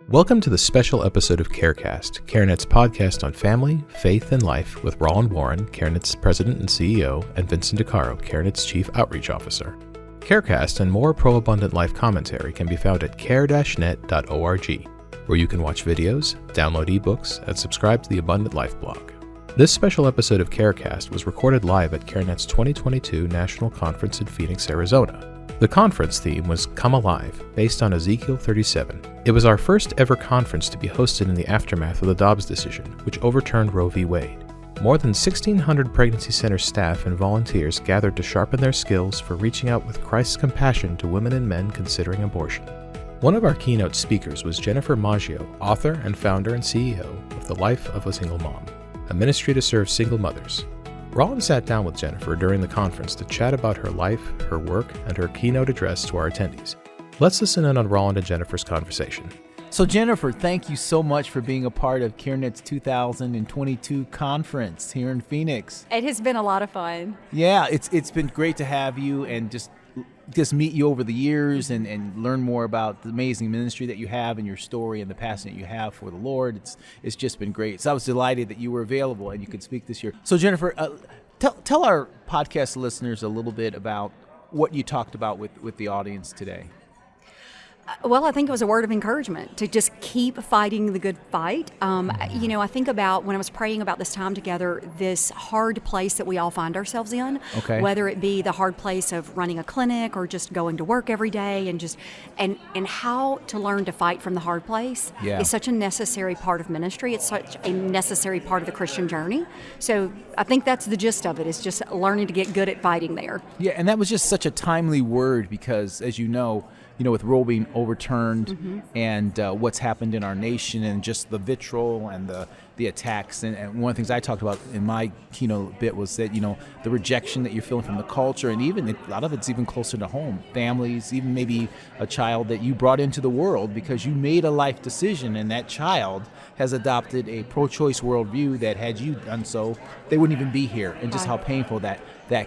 Welcome to the special episode of CareCast, CareNet's podcast on family, faith, and life with Roland Warren, CareNet's president and CEO, and Vincent DeCaro, CareNet's chief outreach officer. CareCast and more pro-abundant life commentary can be found at care-net.org, where you can watch videos, download ebooks, and subscribe to the Abundant Life blog. This special episode of CareCast was recorded live at CareNet's 2022 National Conference in Phoenix, Arizona. The conference theme was Come Alive, based on Ezekiel 37. It was our first ever conference to be hosted in the aftermath of the Dobbs decision, which overturned Roe v. Wade. More than 1,600 pregnancy center staff and volunteers gathered to sharpen their skills for reaching out with Christ's compassion to women and men considering abortion. One of our keynote speakers was Jennifer Maggio, author and founder and CEO of The Life of a Single Mom, a ministry to serve single mothers. Roland sat down with Jennifer during the conference to chat about her life, her work, and her keynote address to our attendees. Let's listen in on Roland and Jennifer's conversation. So Jennifer, thank you so much for being a part of CareNet's 2022 conference here in Phoenix. It has been a lot of fun. Yeah, it's been great to have you and just meet you over the years and learn more about the amazing ministry that you have and your story and the passion that you have for the Lord. It's just been great. So I was delighted that you were available and you could speak this year. So Jennifer, tell our podcast listeners a little bit about what you talked about with the audience today. Well, I think it was a word of encouragement to just keep fighting the good fight. I think about when I was praying about this time together, this hard place that we all find ourselves in, whether it be the hard place of running a clinic or just going to work every day and how to learn to fight from the hard place is such a necessary part of ministry. It's such a necessary part of the Christian journey. So I think that's the gist of it, is just learning to get good at fighting there. Yeah, and that was just such a timely word because, as you know, with Roe being overturned and what's happened in our nation and just the vitriol and the attacks. And one of the things I talked about in my keynote bit was that, the rejection that you're feeling from the culture, and even a lot of it's even closer to home. Families, even maybe a child that you brought into the world because you made a life decision, and that child has adopted a pro-choice worldview that had you done so, they wouldn't even be here, and just how painful that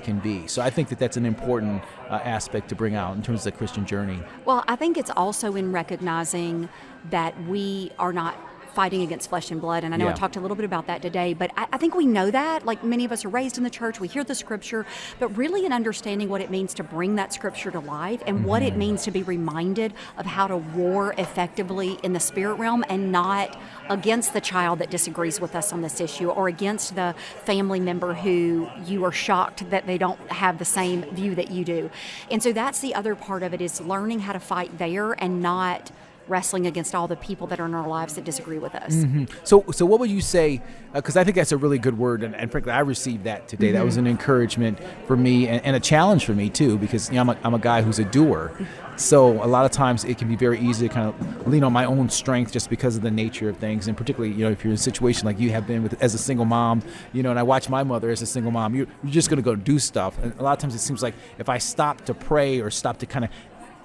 can be. So I think that's an important aspect to bring out in terms of the Christian journey. Well, I think it's also in recognizing that we are not fighting against flesh and blood. And I know I talked a little bit about that today, but I think we know that. Like, many of us are raised in the church, we hear the scripture, but really in understanding what it means to bring that scripture to life and what it means to be reminded of how to war effectively in the spirit realm and not against the child that disagrees with us on this issue or against the family member who you are shocked that they don't have the same view that you do. And so that's the other part of it, is learning how to fight there and not wrestling against all the people that are in our lives that disagree with us. So what would you say, because I think that's a really good word, and frankly, I received that today. That was an encouragement for me and a challenge for me too, because I'm a guy who's a doer. So a lot of times it can be very easy to kind of lean on my own strength just because of the nature of things, and particularly, if you're in a situation like you have been as a single mom, and I watch my mother as a single mom, you're just going to go do stuff. And a lot of times it seems like if I stop to pray or stop to kind of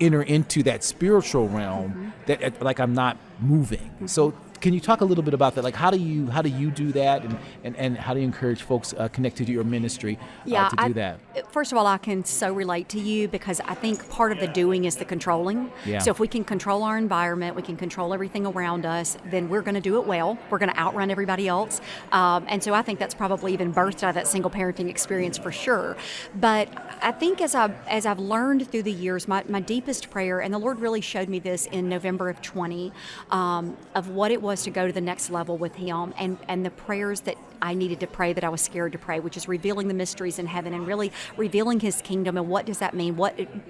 enter into that spiritual realm, that like I'm not moving. So can you talk a little bit about that? Like, how do you do that, and how do you encourage folks connected to your ministry to do that? First of all, I can so relate to you because I think part of the doing is the controlling. Yeah. So if we can control our environment, we can control everything around us, then we're going to do it well. We're going to outrun everybody else. And so I think that's probably even birthed out of that single parenting experience for sure. But I think as I've learned through the years, my deepest prayer, and the Lord really showed me this in November of 20, of what it was to go to the next level with Him, and the prayers that I needed to pray that I was scared to pray, which is revealing the mysteries in heaven and really revealing His kingdom. And what does that mean?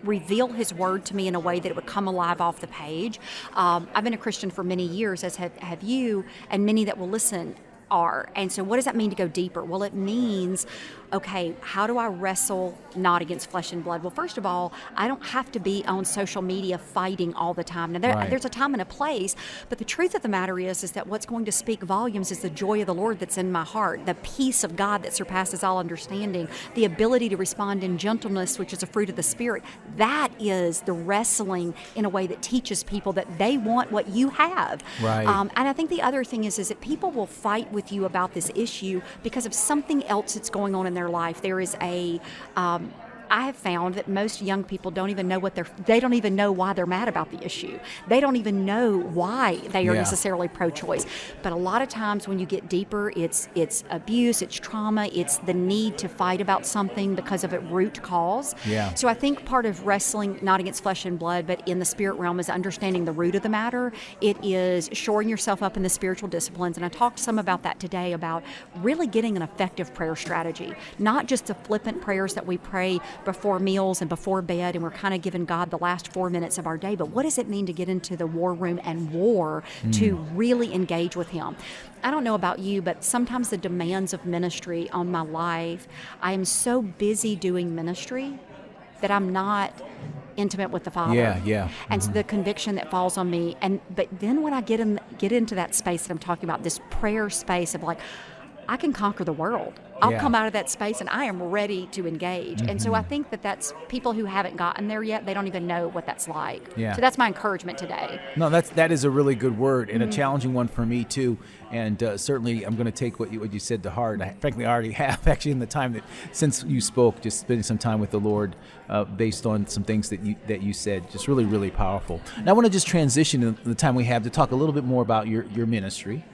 Reveal His word to me in a way that it would come alive off the page. I've been a Christian for many years, as have you, and many that will listen are. And so what does that mean to go deeper? Well, it means, okay, how do I wrestle not against flesh and blood? Well, first of all, I don't have to be on social media fighting all the time. Now, there's a time and a place, but the truth of the matter is that what's going to speak volumes is the joy of the Lord that's in my heart, the peace of God that surpasses all understanding, the ability to respond in gentleness, which is a fruit of the Spirit. That is the wrestling in a way that teaches people that they want what you have. Right. And I think the other thing is that people will fight with you about this issue because of something else that's going on in their life. There is I have found that most young people don't even know they don't even know why they're mad about the issue. They don't even know why they are necessarily pro-choice. But a lot of times when you get deeper, it's abuse, it's trauma, it's the need to fight about something because of a root cause. Yeah. So I think part of wrestling, not against flesh and blood, but in the spirit realm, is understanding the root of the matter. It is shoring yourself up in the spiritual disciplines. And I talked some about that today, about really getting an effective prayer strategy, not just the flippant prayers that we pray before meals and before bed, and we're kind of giving God the last 4 minutes of our day. But what does it mean to get into the war room and war to really engage with Him? I don't know about you, but sometimes the demands of ministry on my life, I am so busy doing ministry that I'm not intimate with the Father. Yeah. And so the conviction that falls on me, but then when I get into that space that I'm talking about, this prayer space of like, I can conquer the world. I'll come out of that space and I am ready to engage. And so I think that's people who haven't gotten there yet, they don't even know what that's like. Yeah. So that's my encouragement today. No, that is a really good word, and a challenging one for me too. And certainly, I'm going to take what you said to heart. Frankly, I already have actually in the time that since you spoke, just spending some time with the Lord, based on some things that you said, just really, really powerful. Now, I want to just transition in the time we have to talk a little bit more about your ministry,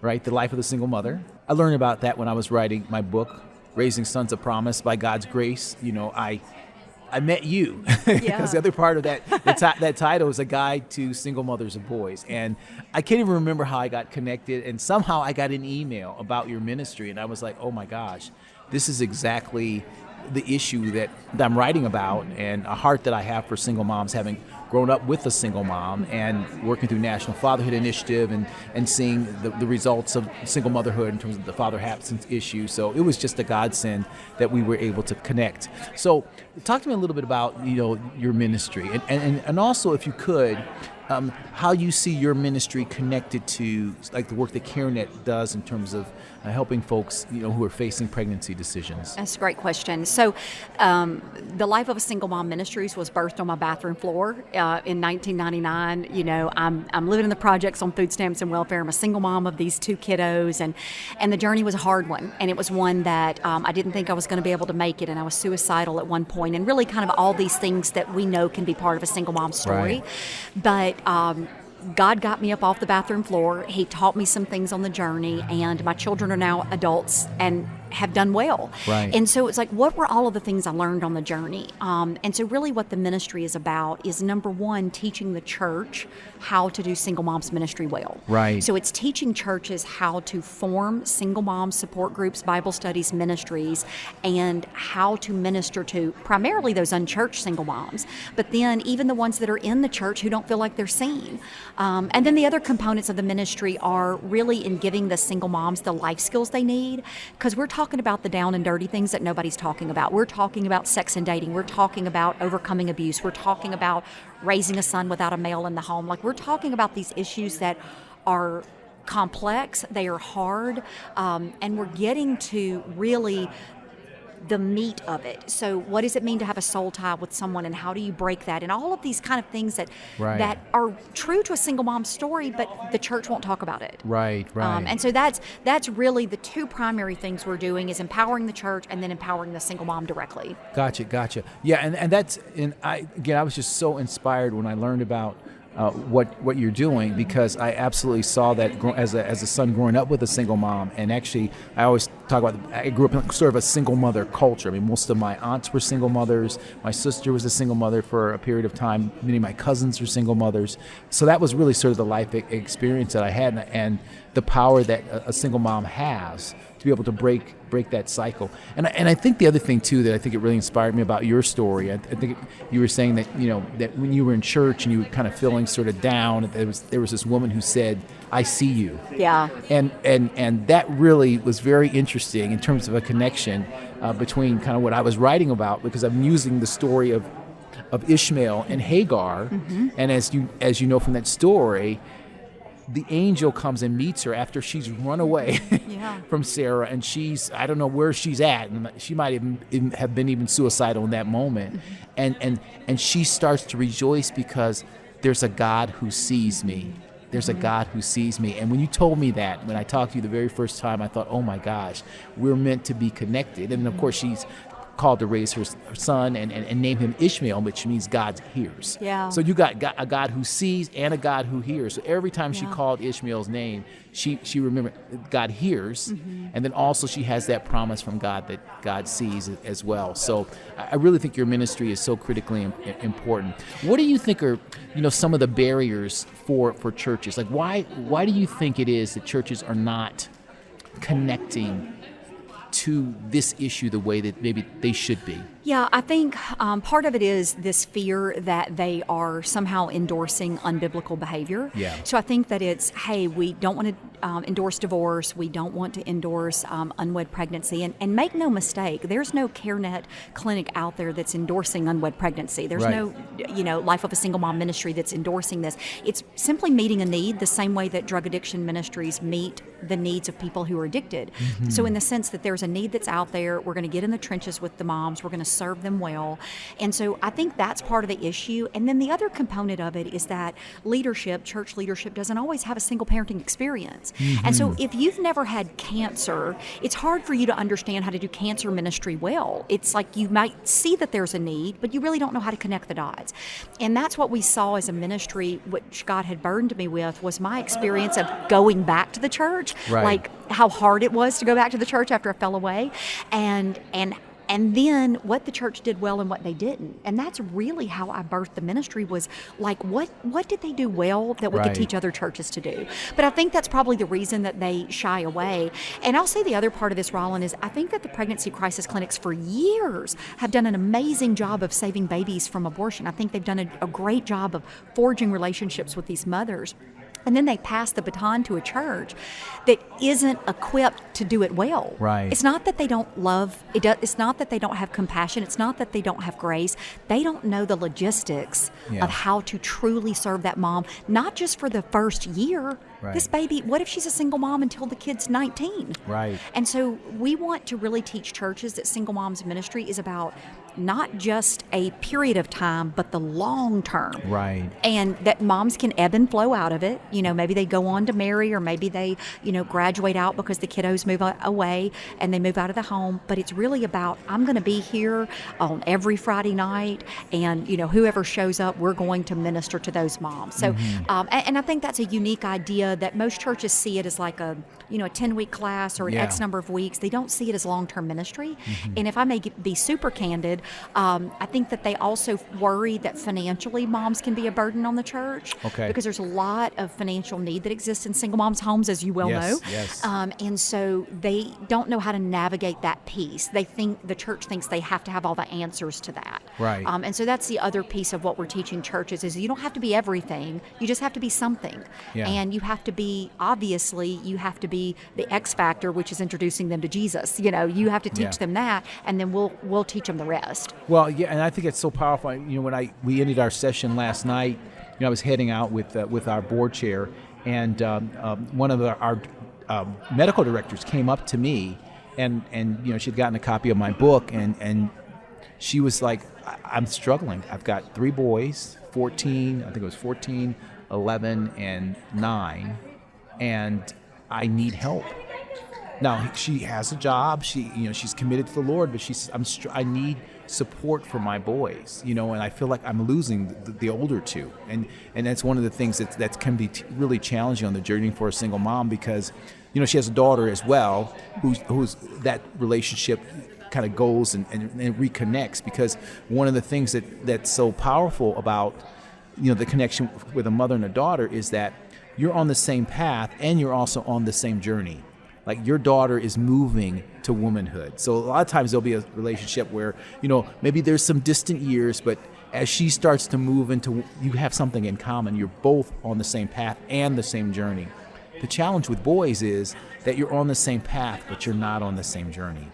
right? The life of the single mother. I learned about that when I was writing my book, Raising Sons of Promise. By God's grace, I met you, because the other part of that title is a guide to single mothers of boys. And I can't even remember how I got connected, and somehow I got an email about your ministry, and I was like, oh my gosh, this is exactly the issue that I'm writing about, and a heart that I have for single moms, having grown up with a single mom and working through National Fatherhood Initiative and seeing the results of single motherhood in terms of the father absence issue. So it was just a godsend that we were able to connect. So talk to me a little bit about your ministry, and also, if you could, how you see your ministry connected to like the work that CareNet does in terms of helping folks who are facing pregnancy decisions. That's a great question. So the Life of a Single Mom Ministries was birthed on my bathroom floor in 1999. I'm living in the projects on food stamps and welfare. I'm a single mom of these 2 kiddos, and the journey was a hard one, and it was one that I didn't think I was going to be able to make it, and I was suicidal at one point, and really kind of all these things that we know can be part of a single mom story. Right. But God got me up off the bathroom floor. He taught me some things on the journey, and my children are now adults and have done well. Right. And so it's like, what were all of the things I learned on the journey? And so really what the ministry is about is, number one, teaching the church how to do single moms ministry well. Right. So it's teaching churches how to form single mom support groups, Bible studies, ministries, and how to minister to primarily those unchurched single moms, but then even the ones that are in the church who don't feel like they're seen. And then the other components of the ministry are really in giving the single moms the life skills they need, because we're talking about the down and dirty things that nobody's talking about. We're talking about sex and dating. We're talking about overcoming abuse. We're talking about raising a son without a male in the home. Like, we're talking about these issues that are complex, they are hard, and we're getting to really the meat of it. So what does it mean to have a soul tie with someone, and how do you break that? And all of these kind of things that are true to a single mom's story, but the church won't talk about it. Right. And so that's really the 2 primary things we're doing, is empowering the church and then empowering the single mom directly. Gotcha. Yeah, and I was just so inspired when I learned about what you're doing, because I absolutely saw that as a son growing up with a single mom. And actually, I always talk about, I grew up in sort of a single mother culture. I mean, most of my aunts were single mothers. My sister was a single mother for a period of time. Many of my cousins are single mothers. So that was really sort of the life experience that I had, and the power that a single mom has to be able to break that cycle. And I think the other thing too that I think it really inspired me about your story, I think you were saying that that when you were in church and you were kind of feeling sort of down, there was this woman who said, "I see you." Yeah. And that really was very interesting in terms of a connection between kind of what I was writing about, because I'm using the story of Ishmael and Hagar, and as you know from that story, the angel comes and meets her after she's run away from Sarah, and I don't know where she's at, and she might even have been suicidal in that moment, and she starts to rejoice because there's a God who sees me. There's a God who sees me. And when you told me that, when I talked to you the very first time, I thought, oh my gosh, we're meant to be connected. And of course, she's called to raise her son and name him Ishmael, which means God hears. Yeah. So you got a God who sees and a God who hears. So every time she called Ishmael's name, she remembered God hears, and then also she has that promise from God that God sees as well. So I really think your ministry is so critically important. What do you think are some of the barriers for churches? Like why do you think it is that churches are not connecting to this issue the way that maybe they should be? Yeah, I think part of it is this fear that they are somehow endorsing unbiblical behavior. Yeah. So I think that it's, hey, we don't want to endorse divorce. We don't want to endorse unwed pregnancy. And make no mistake, there's no CareNet clinic out there that's endorsing unwed pregnancy. There's no, Life of a Single Mom ministry that's endorsing this. It's simply meeting a need the same way that drug addiction ministries meet the needs of people who are addicted. So in the sense that there's a need that's out there, we're going to get in the trenches with the moms. We're going to serve them well. And so I think that's part of the issue. And then the other component of it is that church leadership doesn't always have a single parenting experience. And so if you've never had cancer, it's hard for you to understand how to do cancer ministry well. It's like you might see that there's a need, but you really don't know how to connect the dots. And that's what we saw as a ministry, which God had burdened me with, was my experience of going back to the church, like how hard it was to go back to the church after I fell away, and then what the church did well and what they didn't. And that's really how I birthed the ministry, was like, what did they do well that we could teach other churches to do? But I think that's probably the reason that they shy away. And I'll say the other part of this, Roland, is I think that the pregnancy crisis clinics for years have done an amazing job of saving babies from abortion. I think they've done a great job of forging relationships with these mothers. And then they pass the baton to a church that isn't equipped to do it well. Right. It's not that they don't love, it's not that they don't have compassion. It's not that they don't have grace. They don't know the logistics of how to truly serve that mom, not just for the first year. This baby, what if she's a single mom until the kid's 19? Right. And so we want to really teach churches that single moms ministry is about not just a period of time, but the long term. Right. And that moms can ebb and flow out of it. Maybe they go on to marry, or maybe they, graduate out because the kiddos move away and they move out of the home. But it's really about, I'm going to be here on every Friday night, and, whoever shows up, we're going to minister to those moms. So, and I think that's a unique idea that most churches see it as like a 10-week class or an X number of weeks. They don't see it as long-term ministry. And if I may be super candid, I think that they also worry that financially moms can be a burden on the church. Okay. Because there's a lot of financial need that exists in single moms' homes, as you well know. Yes. And so they don't know how to navigate that piece. They think the church thinks they have to have all the answers to that. Right. And so that's the other piece of what we're teaching churches, is you don't have to be everything. You just have to be something. Yeah. And you have to be, obviously, you have to be the X factor, which is introducing them to Jesus. You have to teach them that, and then we'll teach them the rest. Well, yeah, and I think it's so powerful. When we ended our session last night, I was heading out with our board chair, and one of our medical directors came up to me, and she'd gotten a copy of my book, and she was like, I'm struggling. I've got 3 boys, 14, 11, and 9, and I need help. Now, she has a job. She's committed to the Lord, but she says, I need support for my boys, and I feel like I'm losing the older two, and that's one of the things that can be really challenging on the journey for a single mom, because she has a daughter as well who's that relationship kind of goes and reconnects, because one of the things that's so powerful about the connection with a mother and a daughter is that you're on the same path and you're also on the same journey. Like, your daughter is moving to womanhood. So a lot of times there'll be a relationship where, maybe there's some distant years, but as she starts to move into, you have something in common. You're both on the same path and the same journey. The challenge with boys is that you're on the same path, but you're not on the same journey.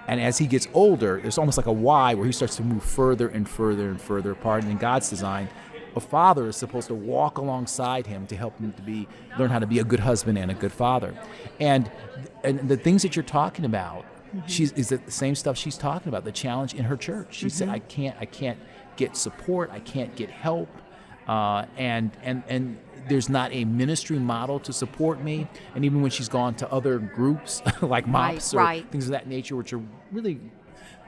And as he gets older, there's almost like a Y where he starts to move further and further and further apart. And in God's design, a father is supposed to walk alongside him to help him learn how to be a good husband and a good father. And the things that you're talking about, is the same stuff she's talking about, the challenge in her church. She said, I can't get support, I can't get help, and there's not a ministry model to support me. And even when she's gone to other groups like MOPS or things of that nature, which are really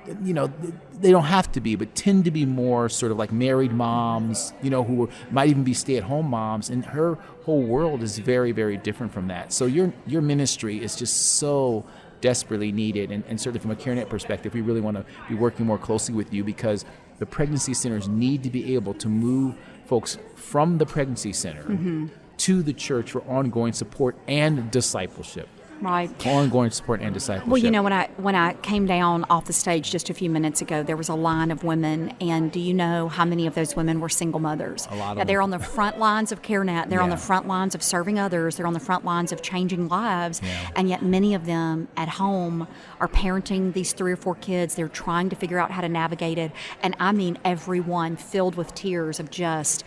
they don't have to be, but tend to be more sort of like married moms, who might even be stay-at-home moms, and her whole world is very, very different from that. So your ministry is just so desperately needed, and certainly from a CareNet perspective, we really want to be working more closely with you, because the pregnancy centers need to be able to move folks from the pregnancy center to the church for ongoing support and discipleship. Right. Ongoing support and discipleship. Well, when I came down off the stage just a few minutes ago, there was a line of women, and do you know how many of those women were single mothers? A lot of them. them. They're on the front lines of CareNet. They're on the front lines of serving others. They're on the front lines of changing lives. Yeah. And yet many of them at home are parenting these 3 or 4 kids. They're trying to figure out how to navigate it. And I mean, everyone filled with tears of just,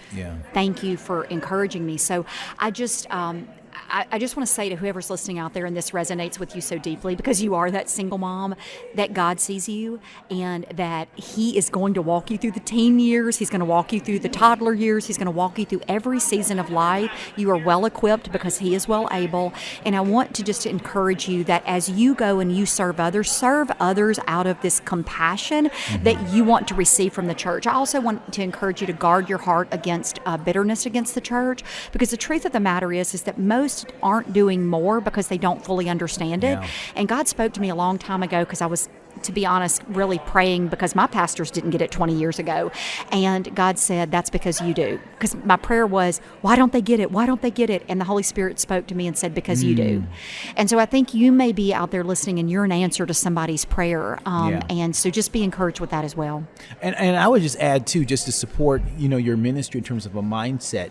thank you for encouraging me. So I just want to say to whoever's listening out there, and this resonates with you so deeply because you are that single mom, that God sees you and that He is going to walk you through the teen years. He's going to walk you through the toddler years. He's going to walk you through every season of life. You are well equipped because He is well able. And I want to just encourage you that as you go and you serve others out of this compassion that you want to receive from the church. I also want to encourage you to guard your heart against bitterness against the church, because the truth of the matter is that most aren't doing more because they don't fully understand it. And God spoke to me a long time ago, because I was, to be honest, really praying because my pastors didn't get it 20 years ago. And God said, that's because you do. Because my prayer was, why don't they get it? Why don't they get it? And the Holy Spirit spoke to me and said, because you do. And so I think you may be out there listening and you're an answer to somebody's prayer. And so just be encouraged with that as well. And I would just add too, just to support, your ministry in terms of a mindset.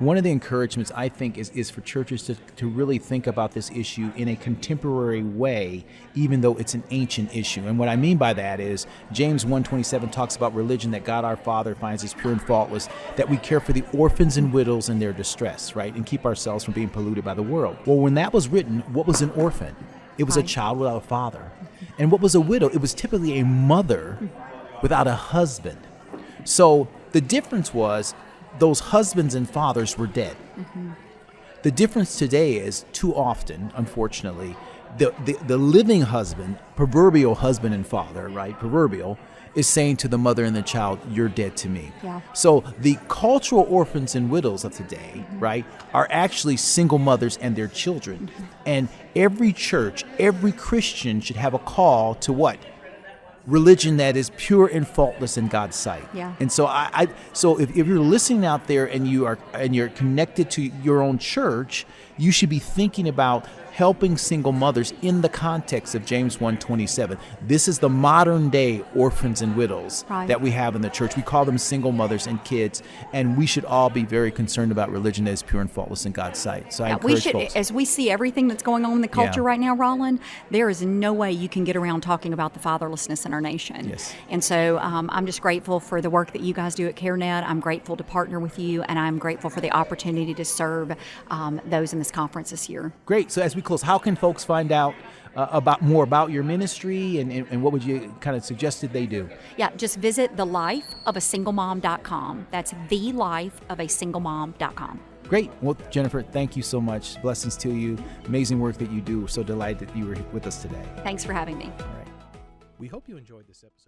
One of the encouragements, I think, is for churches to really think about this issue in a contemporary way, even though it's an ancient issue. And what I mean by that is James 1:27 talks about religion, that God our Father finds is pure and faultless, that we care for the orphans and widows in their distress, right, and keep ourselves from being polluted by the world. Well, when that was written, what was an orphan? It was a child without a father. And what was a widow? It was typically a mother without a husband. So the difference was, those husbands and fathers were dead. The difference today is, too often, unfortunately, the living husband, proverbial husband and father, right, proverbial, is saying to the mother and the child, you're dead to me. So the cultural orphans and widows of today, right, are actually single mothers and their children. And every church, every Christian should have a call to what? Religion that is pure and faultless in God's sight. And so so if you're listening out there and you're connected to your own church, you should be thinking about helping single mothers in the context of James 1:27. This is the modern day orphans and widows that we have in the church. We call them single mothers and kids, and we should all be very concerned about religion that is pure and faultless in God's sight. So I encourage folks. As we see everything that's going on in the culture right now, Roland, there is no way you can get around talking about the fatherlessness in our nation. And so I'm just grateful for the work that you guys do at CareNet. I'm grateful to partner with you, and I'm grateful for the opportunity to serve those in this conference this year. Great. So as we close, how can folks find out more about your ministry, and what would you kind of suggest that they do? Just visit thelifeofasinglemom.com. That's thelifeofasinglemom.com. Great. Well, Jennifer, thank you so much. Blessings to you. Amazing work that you do. So delighted that you were with us today. Thanks for having me. All right. We hope you enjoyed this episode.